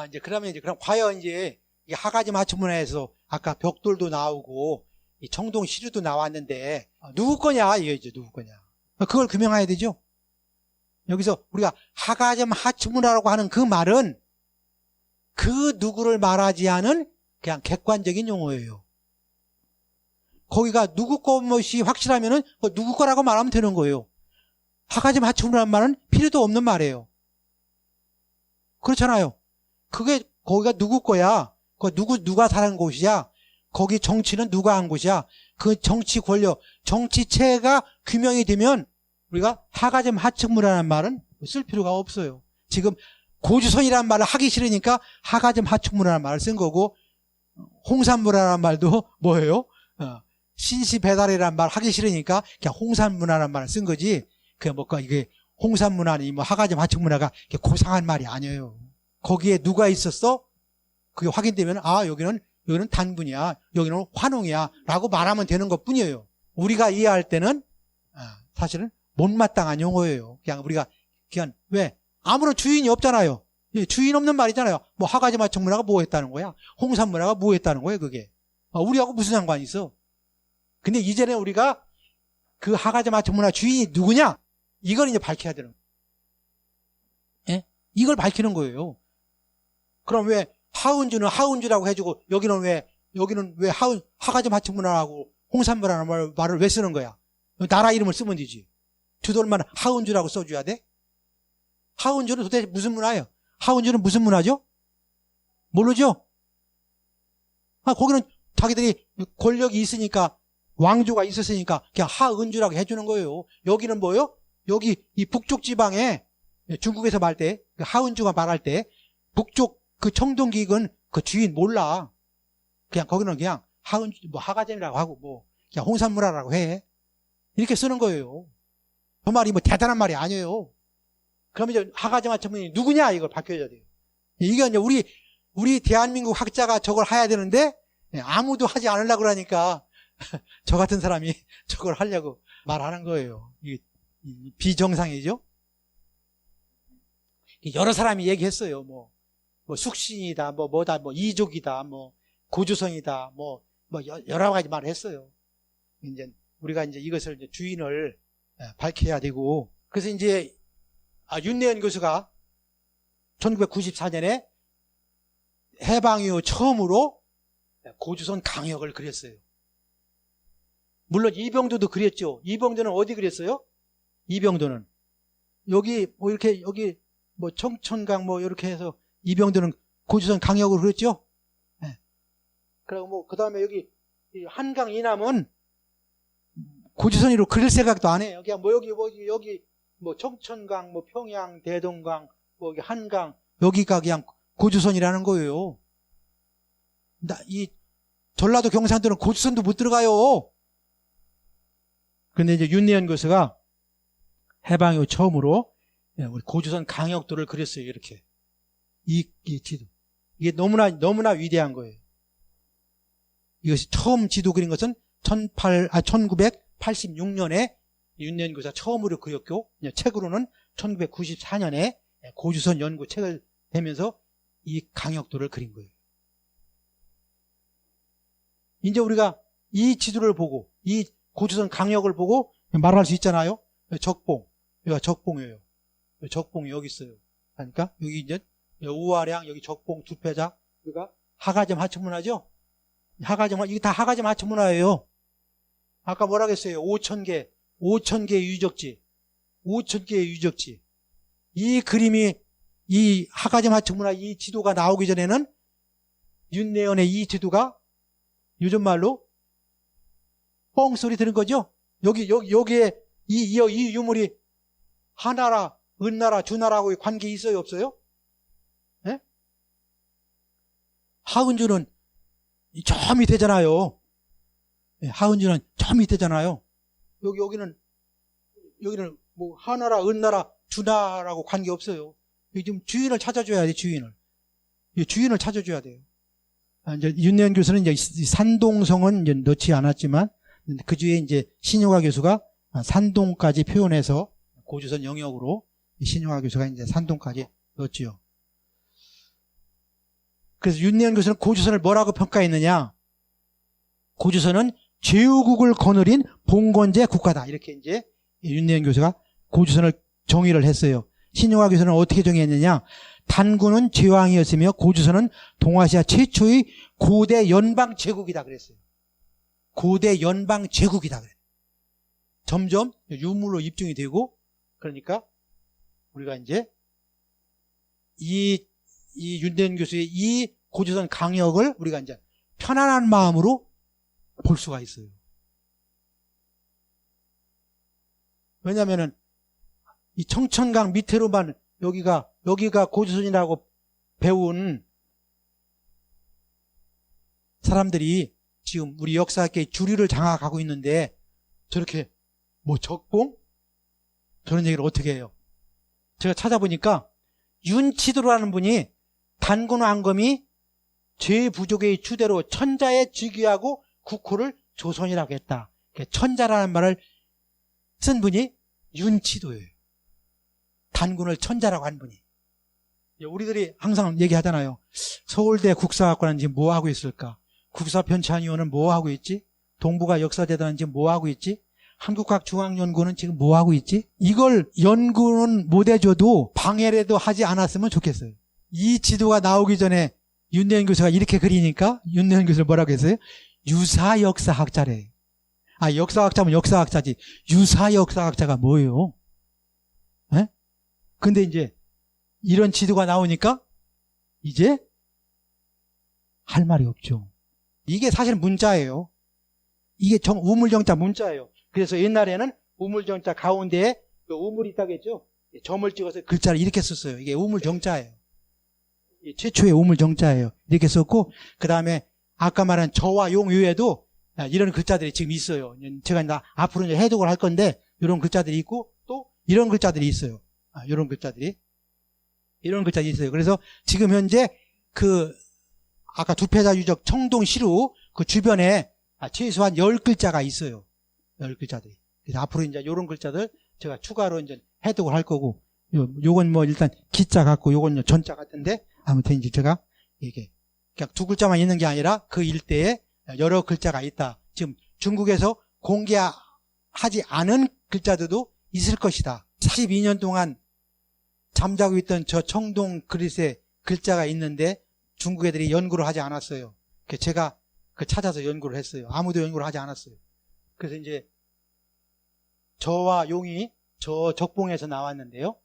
이제 그러면 그럼 과연 이제 이 하가지 맞춤문화에서 아까 벽돌도 나오고 이 청동 시루도 나왔는데 누구 거냐 이게 이제 누구 거냐 그걸 규명해야 되죠. 여기서 우리가 하가지 맞춤문화라고 하는 그 말은 그 누구를 말하지 않은 그냥 객관적인 용어예요. 거기가 누구 것이 확실하면은 누구 거라고 말하면 되는 거예요. 하가지 맞춤이라는 말은 필요도 없는 말이에요. 그렇잖아요. 그게 거기가 누구 거야? 누가 사는 곳이야? 거기 정치는 누가 한 곳이야? 그 정치 권력, 정치체가 규명이 되면 우리가 하가지 맞춤이라는 말은 쓸 필요가 없어요. 지금 고주선이라는 말을 하기 싫으니까 하가지 맞춤이라는 말을 쓴 거고 홍산문화라는 말도 뭐예요? 신시배달이라는 말 하기 싫으니까 그냥 홍산문화라는 말을 쓴 거지. 이게 홍산문화니 뭐 하가지 맞춤문화가 고상한 말이 아니에요. 거기에 누가 있었어? 그게 확인되면 여기는 단군이야, 여기는 환웅이야 라고 말하면 되는 것 뿐이에요. 우리가 이해할 때는 사실은 못마땅한 용어예요. 우리가 왜 아무런 주인이 없잖아요. 주인 없는 말이잖아요. 뭐 하가지 맞춤문화가 뭐 했다는 거야? 홍산문화가 뭐 했다는 거예요 그게? 우리하고 무슨 상관이 있어? 근데 이전에 우리가 그 하가지 맞춤문화 주인이 누구냐? 이걸 이제 밝혀야 되는 거예요. 예? 이걸 밝히는 거예요. 그럼 왜 하은주는 하은주라고 해주고 여기는 왜 하가지 맞춤문화라고 홍산문화라는 말을 왜 쓰는 거야? 나라 이름을 쓰면 되지. 주돌만 하은주라고 써줘야 돼? 하은주는 도대체 무슨 문화예요? 하은주는 무슨 문화죠? 모르죠? 거기는 자기들이 권력이 있으니까 왕조가 있었으니까 그냥 하은주라고 해주는 거예요. 여기는 뭐예요? 여기 이 북쪽 지방에 중국에서 말할 때 하은주가 말할 때 북쪽 그 청동기익은 그 주인 몰라. 그냥 거기는 그냥 하은주 뭐 하가잼이라고 하고 뭐 그냥 홍산문화라고 해. 이렇게 쓰는 거예요. 그 말이 뭐 대단한 말이 아니에요. 그러면 이제 하가지 맞춤문이 누구냐 이걸 밝혀야 돼요. 이게 이제 우리 대한민국 학자가 저걸 해야 되는데 아무도 하지 않으려고 그러니까 저 같은 사람이 저걸 하려고 말하는 거예요. 이게 비정상이죠. 여러 사람이 얘기했어요. 뭐 숙신이다, 뭐다, 뭐 이족이다, 뭐 고주성이다, 뭐 여러 가지 말을 했어요. 이제 우리가 이제 이것을 이제 주인을 밝혀야 되고 그래서 이제 윤내연 교수가 1994년에 해방 이후 처음으로 고주선 강역을 그렸어요. 물론 이병도도 그렸죠. 이병도는 어디 그렸어요? 이병도는 여기 뭐 이렇게 여기 뭐 청천강 뭐 이렇게 해서 이병도는 고주선 강역을 그렸죠. 네. 그리고 뭐 그다음에 여기 한강 이남은 고주선으로 그릴 생각도 안 해요. 그냥 뭐 여기 뭐 청천강, 뭐 평양, 대동강, 뭐 여기 한강 여기가 그냥 고주선이라는 거예요. 이 전라도 경상도는 고주선도 못 들어가요. 그런데 이제 윤내연 교수가 해방 이후 처음으로 우리 고주선 강역도를 그렸어요. 이렇게 이 지도 이게 너무나 위대한 거예요. 이것이 처음 지도 그린 것은 1986년에 윤내연 교수가 처음으로 그렸고 책으로는 1994년에 고주선 연구 책을 내면서 이 강역도를 그린 거예요. 이제 우리가 이 지도를 보고 이 고주선 강역을 보고 말할 수 있잖아요. 적봉, 여기가 적봉이에요. 적봉이 여기 있어요. 그러니까 여기 이제 우화량, 여기 적봉, 두패자, 여기가 하가점 하천문화죠. 이게 다 하가점 하천문화예요. 아까 뭐라고 했어요? 5,000개의 유적지. 이 그림이 이 하가점 하천문화 이 지도가 나오기 전에는 윤내연의 이 지도가 요즘 말로 뻥소리 들은 거죠? 여기에 이 유물이 하나라, 은나라, 주나라하고의 관계 있어요, 없어요? 네? 하은주는 저 밑에잖아요. 하은주는 저 밑에잖아요. 여기는 뭐 하나라, 은나라, 주나라고 관계 없어요. 지금 주인을 찾아줘야 돼, 주인을 찾아줘야 돼요. 이제 윤내연 교수는 이제 산동성은 이제 넣지 않았지만 그 주에 이제 신효화 교수가 산동까지 표현해서 고주선 영역으로 신효화 교수가 이제 산동까지 넣었지요. 그래서 윤내현 교수는 고조선을 뭐라고 평가했느냐? 고조선은 제후국을 거느린 봉건제 국가다. 이렇게 이제 윤내현 교수가 고조선을 정의를 했어요. 신용화 교수는 어떻게 정의했느냐? 단군은 제왕이었으며 고조선은 동아시아 최초의 고대 연방 제국이다 그랬어요. 고대 연방 제국이다 그랬어요. 점점 유물로 입증이 되고, 그러니까 우리가 이제 이 윤대현 교수의 이 고조선 강역을 우리가 이제 편안한 마음으로 볼 수가 있어요. 왜냐하면은 이 청천강 밑으로만 여기가 고조선이라고 배운 사람들이 지금 우리 역사학계의 주류를 장악하고 있는데 저렇게 뭐 적봉? 저런 얘기를 어떻게 해요? 제가 찾아보니까 윤치도라는 분이 단군 왕검이 제부족의 추대로 천자에 즉위하고 국호를 조선이라고 했다. 천자라는 말을 쓴 분이 윤치도예요. 단군을 천자라고 한 분이. 우리들이 항상 얘기하잖아요. 서울대 국사학과는 지금 뭐 하고 있을까? 국사편찬위원은 뭐 하고 있지? 동북아 역사재단은 지금 뭐 하고 있지? 한국학중앙연구원은 지금 뭐 하고 있지? 이걸 연구는 못 해줘도 방해라도 하지 않았으면 좋겠어요. 이 지도가 나오기 전에 윤내현 교수가 이렇게 그리니까 윤내현 교수를 뭐라고 했어요? 유사역사학자래. 아, 역사학자면 역사학자지. 유사역사학자가 뭐예요? 에? 근데 이제 이런 지도가 나오니까 이제 할 말이 없죠. 이게 사실 문자예요. 이게 우물정자 문자예요. 그래서 옛날에는 우물정자 가운데에 우물이 있다겠죠. 점을 찍어서 글자를 이렇게 썼어요. 이게 우물정자예요. 최초의 우물정자예요. 이렇게 썼고, 그 다음에 아까 말한 저와 용 외에도 이런 글자들이 지금 있어요. 제가 이제 앞으로 이제 해독을 할 건데 이런 글자들이 있고 또 이런 글자들이 있어요. 이런 글자들이 있어요. 그래서 지금 현재 그 아까 두패자 유적 청동시루 그 주변에 최소한 10글자가 있어요. 10글자들이. 그래서 앞으로 이제 이런 글자들 제가 추가로 이제 해독을 할 거고, 요건 뭐 일단 기자 같고 요건 전자 같은데, 아무튼 이제 제가 이게 그냥 두 글자만 있는 게 아니라 그 일대에 여러 글자가 있다. 지금 중국에서 공개하지 않은 글자들도 있을 것이다. 42년 동안 잠자고 있던 저 청동 그릿에 글자가 있는데 중국 애들이 연구를 하지 않았어요. 제가 찾아서 연구를 했어요. 아무도 연구를 하지 않았어요. 그래서 이제 저와 용이 저 적봉에서 나왔는데요.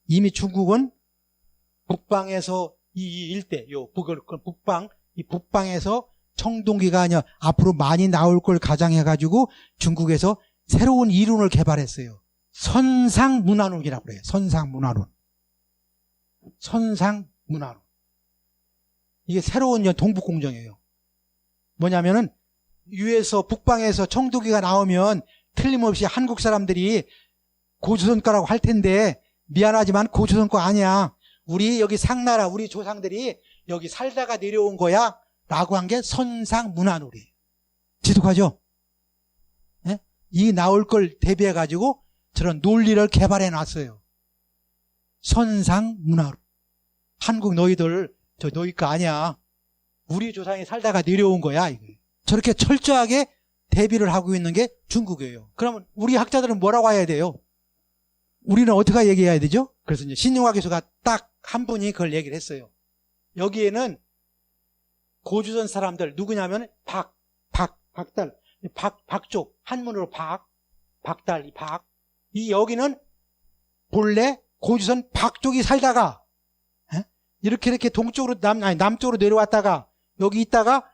이미 중국은 북방에서 이 일대, 북방에서 청동기가 아니라 앞으로 많이 나올 걸 가정해가지고 중국에서 새로운 이론을 개발했어요. 선상문화론이라고 그래요. 선상문화론. 이게 새로운 동북공정이에요. 뭐냐면은 북방에서 청동기가 나오면 틀림없이 한국 사람들이 고조선 거라고 할 텐데, 미안하지만 고조선 거 아니야. 우리 여기 상나라 우리 조상들이 여기 살다가 내려온 거야 라고 한 게 선상문화론이에요. 지독하죠? 네? 이 나올 걸 대비해 가지고 저런 논리를 개발해 놨어요. 선상문화론. 한국 너희들 저 너희 거 아니야. 우리 조상이 살다가 내려온 거야. 이거. 저렇게 철저하게 대비를 하고 있는 게 중국이에요. 그러면 우리 학자들은 뭐라고 해야 돼요? 우리는 어떻게 얘기해야 되죠? 그래서 이제 신용화 교수가 딱 한 분이 그걸 얘기를 했어요. 여기에는 고조선 사람들 누구냐면 박족 한문으로 박달 이 여기는 본래 고조선 박족이 살다가 이렇게 동쪽으로 남쪽으로 내려왔다가 여기 있다가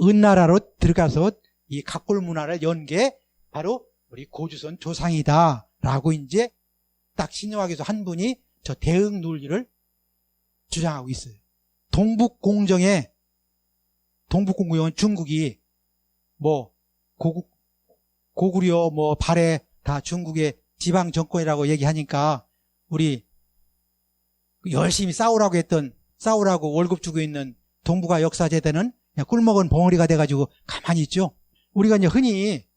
은나라로 들어가서 이 각골 문화를 연 게 바로 우리 고조선 조상이다라고 이제 딱 신용화 교수 한 분이 저 대응 논리를 주장하고 있어요. 동북공정은 중국이 뭐 고구려 뭐 발해 다 중국의 지방 정권이라고 얘기하니까 우리 열심히 싸우라고 월급 주고 있는 동북아 역사재단은 그냥 꿀먹은 벙어리가 돼가지고 가만히 있죠. 우리가 이제 흔히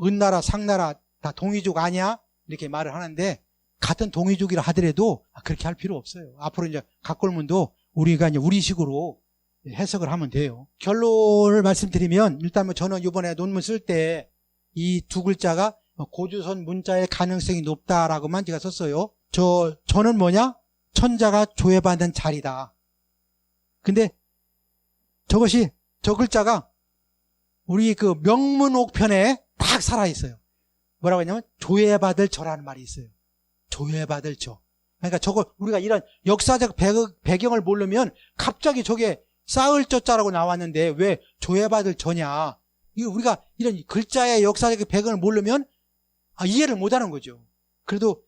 은나라 상나라 다 동이족 아니야 이렇게 말을 하는데 같은 동이족이라 하더라도 그렇게 할 필요 없어요. 앞으로 이제 각골문도 우리가 이제 우리식으로 해석을 하면 돼요. 결론을 말씀드리면 일단 뭐 저는 이번에 논문 쓸 때 이 두 글자가 고주선 문자의 가능성이 높다라고만 제가 썼어요. 저는 뭐냐? 천자가 조회받는 자리다. 근데 저 글자가 우리 그 명문옥편에 딱 살아있어요. 뭐라고 하냐면 조회받을 저라는 말이 있어요. 조회받을 저. 그러니까 저거 우리가 이런 역사적 배경을 모르면 갑자기 저게 쌓을 저자라고 나왔는데 왜 조회받을 저냐. 이거 우리가 이런 글자의 역사적 배경을 모르면 이해를 못하는 거죠. 그래도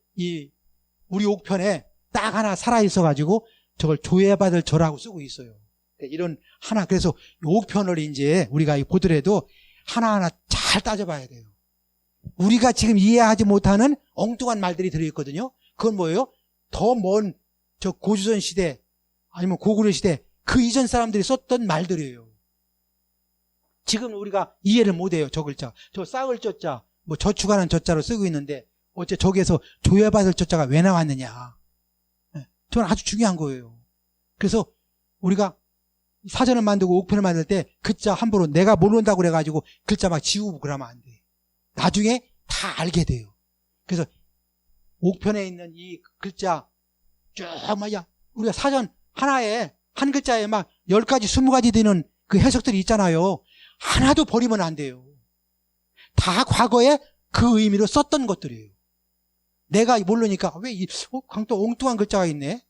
우리 옥편에 딱 하나 살아있어가지고 저걸 조회받을 저라고 쓰고 있어요. 이런 하나, 그래서 옥편을 이제 우리가 보더라도 하나하나 잘 따져봐야 돼요. 우리가 지금 이해하지 못하는 엉뚱한 말들이 들어있거든요. 그건 뭐예요? 더 먼 저 고조선 시대 아니면 고구려 시대 그 이전 사람들이 썼던 말들이에요. 지금 우리가 이해를 못해요. 저 글자. 저 쌓을 저자, 뭐 저축하는 저자로 쓰고 있는데 어째 저기에서 조회받을 저자가 왜 나왔느냐. 저는 아주 중요한 거예요. 그래서 우리가 사전을 만들고 옥편을 만들 때 글자 함부로 내가 모른다고 그래가지고 글자 막 지우고 그러면 안 돼. 나중에 다 알게 돼요. 그래서 옥편에 있는 이 글자 쭉 뭐야 우리가 사전 하나에 한 글자에 막 10가지 20가지 되는 그 해석들이 있잖아요. 하나도 버리면 안 돼요. 다 과거에 그 의미로 썼던 것들이에요. 내가 모르니까 왜 또 엉뚱한 글자가 있네.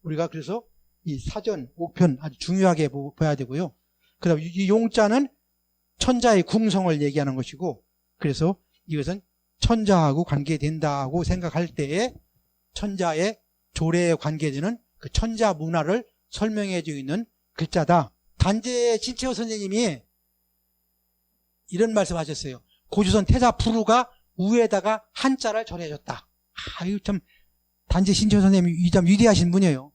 우리가 그래서 이 사전, 옥편 아주 중요하게 봐야 되고요. 그 다음에 이 용자는 천자의 궁성을 얘기하는 것이고, 그래서 이것은 천자하고 관계된다고 생각할 때에 천자의 조례에 관계되는 그 천자 문화를 설명해 주고 있는 글자다. 단재 신채호 선생님이 이런 말씀 하셨어요. 고조선 태자 부루가 우에다가 한자를 전해줬다. 이거 참 단재 신채호 선생님이 참 위대하신 분이에요.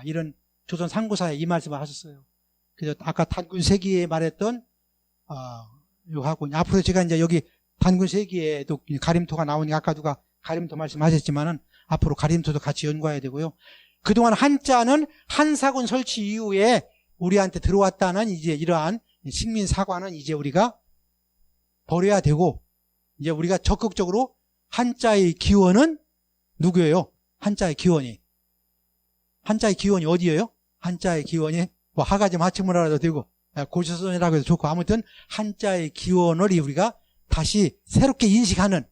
이런 조선 상고사에 이 말씀을 하셨어요. 그래서 아까 단군 세기에 말했던 요하고 앞으로 제가 이제 여기 단군 세기에도 가림토가 나오니까 아까 누가 가림토 말씀하셨지만은 앞으로 가림토도 같이 연구해야 되고요. 그동안 한자는 한사군 설치 이후에 우리한테 들어왔다는 이제 이러한 식민 사관은 이제 우리가 버려야 되고, 이제 우리가 적극적으로 한자의 기원은 누구예요? 한자의 기원이 어디예요? 한자의 기원이 뭐 하가지 마침문화라도 되고 고조선이라고 해도 좋고, 아무튼 한자의 기원을 우리가 다시 새롭게 인식하는,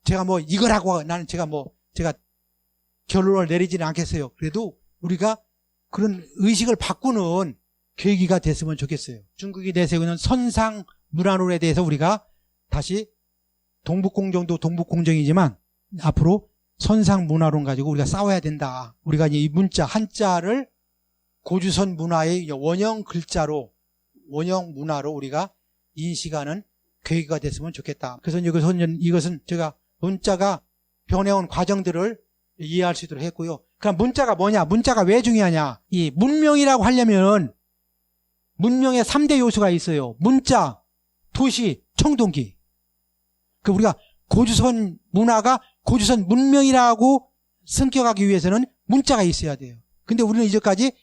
제가 뭐 이거라고 나는 제가 결론을 내리지는 않겠어요. 그래도 우리가 그런 의식을 바꾸는 계기가 됐으면 좋겠어요. 중국이 내세우는 선상 문화론에 대해서 우리가 다시 동북공정도 동북공정이지만 앞으로 선상 문화론 가지고 우리가 싸워야 된다. 우리가 이 문자 한자를 고주선 문화의 원형 글자로, 원형 문화로 우리가 인식하는 계기가 됐으면 좋겠다. 그래서 이것은 제가 문자가 변해온 과정들을 이해할 수 있도록 했고요. 그럼 문자가 뭐냐? 문자가 왜 중요하냐? 이 문명이라고 하려면 문명의 3대 요소가 있어요. 문자, 도시, 청동기. 우리가 고주선 문화가 고주선 문명이라고 승격하기 위해서는 문자가 있어야 돼요. 근데 우리는 이제까지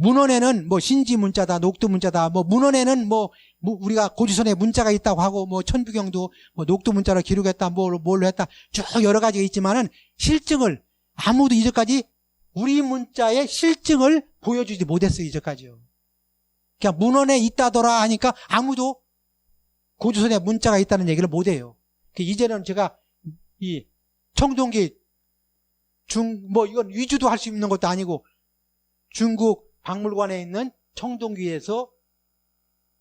문헌에는 뭐 신지 문자다, 녹두 문자다, 뭐 문헌에는 뭐 우리가 고주선에 문자가 있다고 하고, 뭐 천부경도 뭐 녹두 문자로 기록했다, 뭘로 했다, 쭉 여러 가지가 있지만은 실증을 아무도 이제까지 우리 문자의 실증을 보여주지 못했어요. 이제까지요. 그냥 문헌에 있다더라 하니까 아무도 고주선에 문자가 있다는 얘기를 못해요. 이제는 제가 이 청동기 이건 위주도 할 수 있는 것도 아니고 중국 박물관에 있는 청동기에서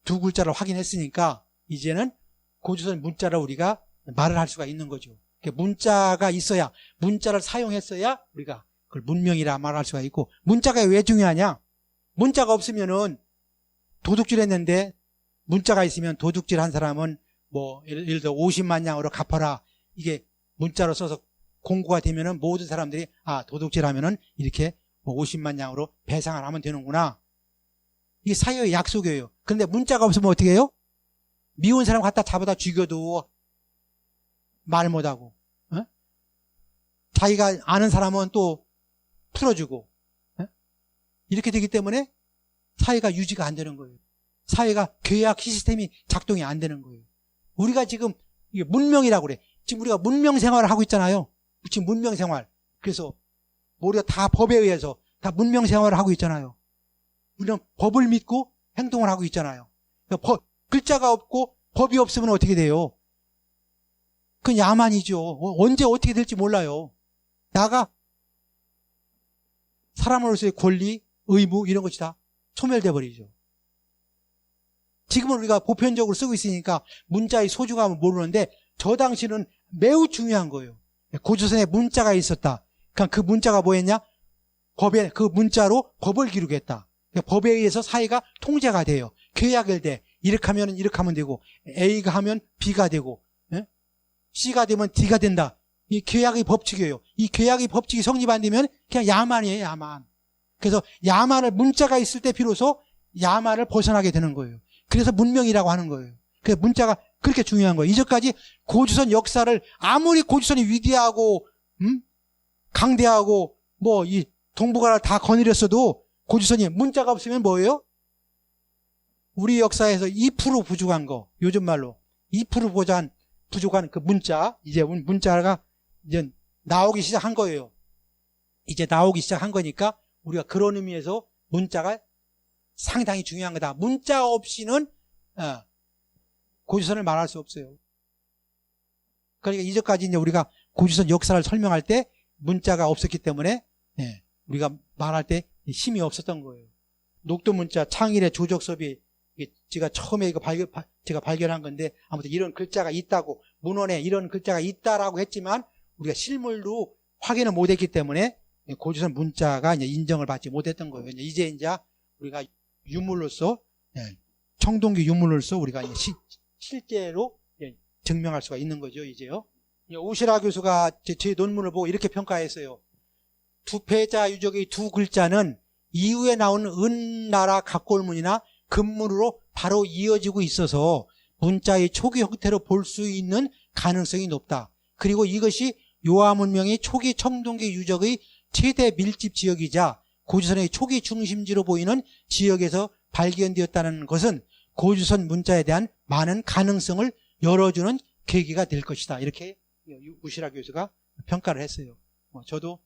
두 글자를 확인했으니까 이제는 고주선 문자를 우리가 말을 할 수가 있는 거죠. 문자가 있어야, 문자를 사용했어야 우리가 그걸 문명이라 말할 수가 있고, 문자가 왜 중요하냐? 문자가 없으면은 도둑질 했는데 문자가 있으면 도둑질 한 사람은 뭐 예를 들어 50만 양으로 갚아라, 이게 문자로 써서 공고가 되면은 모든 사람들이 도둑질 하면은 이렇게 뭐 50만 양으로 배상을 하면 되는구나. 이게 사회의 약속이에요. 그런데 문자가 없으면 어떻게 해요? 미운 사람 갖다 잡아다 죽여도 말 못하고, 자기가 아는 사람은 또 풀어주고, 이렇게 되기 때문에 사회가 유지가 안 되는 거예요. 사회가 계약 시스템이 작동이 안 되는 거예요. 우리가 지금 이게 문명이라고 그래. 지금 우리가 문명 생활을 하고 있잖아요. 지금 문명 생활. 그래서 우리가 다 법에 의해서 다 문명 생활을 하고 있잖아요. 우리는 법을 믿고 행동을 하고 있잖아요. 그러니까 글자가 없고 법이 없으면 어떻게 돼요? 그건 야만이죠. 언제 어떻게 될지 몰라요. 나가 사람으로서의 권리, 의무 이런 것이 다 소멸돼 버리죠. 지금은 우리가 보편적으로 쓰고 있으니까 문자의 소중함을 모르는데 저 당시는 매우 중요한 거예요. 고조선에 문자가 있었다. 그러니까 그 문자가 뭐였냐? 법에 그 문자로 법을 기록했다. 그러니까 법에 의해서 사회가 통제가 돼요. 계약을 돼. 이렇게 하면 이렇게 하면 되고 A가 하면 B가 되고 C가 되면 D가 된다. 이 계약의 법칙이에요. 이 계약의 법칙이 성립 안 되면 그냥 야만이에요. 야만. 그래서 야만을 문자가 있을 때 비로소 야만을 벗어나게 되는 거예요. 그래서 문명이라고 하는 거예요. 그래서 문자가 그렇게 중요한 거예요. 이전까지 고조선 역사를 아무리 고조선이 위대하고 강대하고 뭐 이 동북아를 다 거느렸어도 고조선이 문자가 없으면 뭐예요? 우리 역사에서 2% 부족한 거, 요즘 말로 2% 부족한 그 문자, 이제 문자가 이제 나오기 시작한 거예요. 이제 나오기 시작한 거니까 우리가 그런 의미에서 문자가 상당히 중요한 거다. 문자 없이는 고조선을 말할 수 없어요. 그러니까 이전까지 이제 우리가 고조선 역사를 설명할 때 문자가 없었기 때문에 우리가 말할 때 힘이 없었던 거예요. 녹두 문자 창일의 조적섭이 제가 처음에 이거 제가 발견한 건데 아무튼 이런 글자가 있다고 문헌에 이런 글자가 있다라고 했지만 우리가 실물로 확인을 못했기 때문에 고조선 문자가 이제 인정을 받지 못했던 거예요. 이제 우리가 유물로서 청동기 유물로서 우리가 이제 실제로 증명할 수가 있는 거죠. 이제요. 오시라 교수가 제 논문을 보고 이렇게 평가했어요. 두패자 유적의 두 글자는 이후에 나온 은나라 각골문이나 금문으로 바로 이어지고 있어서 문자의 초기 형태로 볼 수 있는 가능성이 높다. 그리고 이것이 요하 문명의 초기 청동기 유적의 최대 밀집 지역이자 고조선의 초기 중심지로 보이는 지역에서 발견되었다는 것은 고조선 문자에 대한 많은 가능성을 열어주는 계기가 될 것이다. 이렇게 우시라 교수가 평가를 했어요. 저도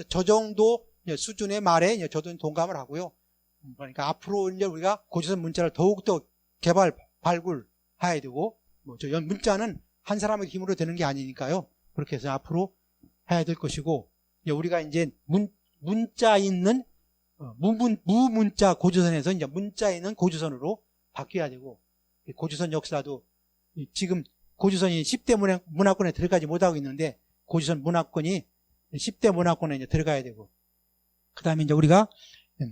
저 정도 수준의 말에 저도 동감을 하고요. 그러니까 앞으로 이제 우리가 고조선 문자를 더욱더 발굴해야 되고, 저 문자는 한 사람의 힘으로 되는 게 아니니까요. 그렇게 해서 앞으로 해야 될 것이고, 우리가 이제 문자 있는 무문자 고조선에서 이제 문자 있는 고조선으로 바뀌어야 되고, 고조선 역사도 지금 고조선이 10대 문화권에 들어가지 못하고 있는데 고조선 문화권이 10대 문화권에 이제 들어가야 되고, 그 다음에 이제 우리가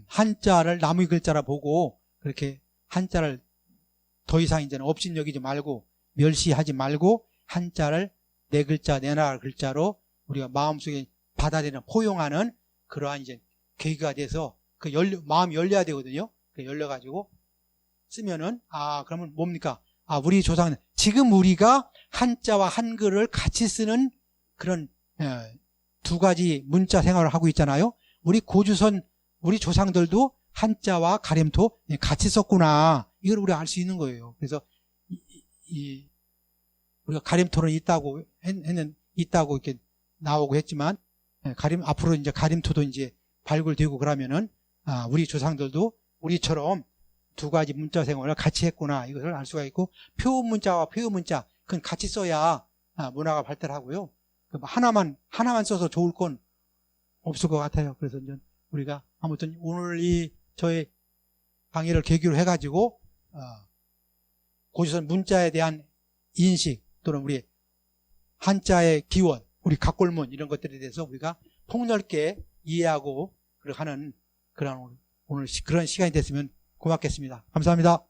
한자를 나무 글자라 보고 그렇게 한자를 더 이상 이제는 업신여기지 말고 멸시하지 말고 한자를 내 글자 내 나라 글자로 우리가 마음속에 받아들이는 포용하는 그러한 이제 계기가 돼서 마음이 열려야 되거든요. 열려가지고 쓰면은 그러면 뭡니까? 우리 조상은 지금 우리가 한자와 한글을 같이 쓰는 그런 두 가지 문자 생활을 하고 있잖아요. 우리 고조선 우리 조상들도 한자와 가림토 같이 썼구나. 이걸 우리가 알 수 있는 거예요. 그래서 우리가 가림토는 있다고 있다고 이렇게 나오고 했지만 앞으로 이제 가림토도 이제 발굴되고 그러면은 우리 조상들도 우리처럼 두 가지 문자 생활을 같이 했구나. 이것을 알 수가 있고 표문자와 표문자 그건 같이 써야 문화가 발달하고요. 하나만 써서 좋을 건 없을 것 같아요. 그래서 이제 우리가 아무튼 오늘 저의 강의를 계기로 해가지고 고조선 문자에 대한 인식 또는 우리 한자의 기원, 우리 각골문 이런 것들에 대해서 우리가 폭넓게 이해하고 하는 그런 오늘 그런 시간이 됐으면 고맙겠습니다. 감사합니다.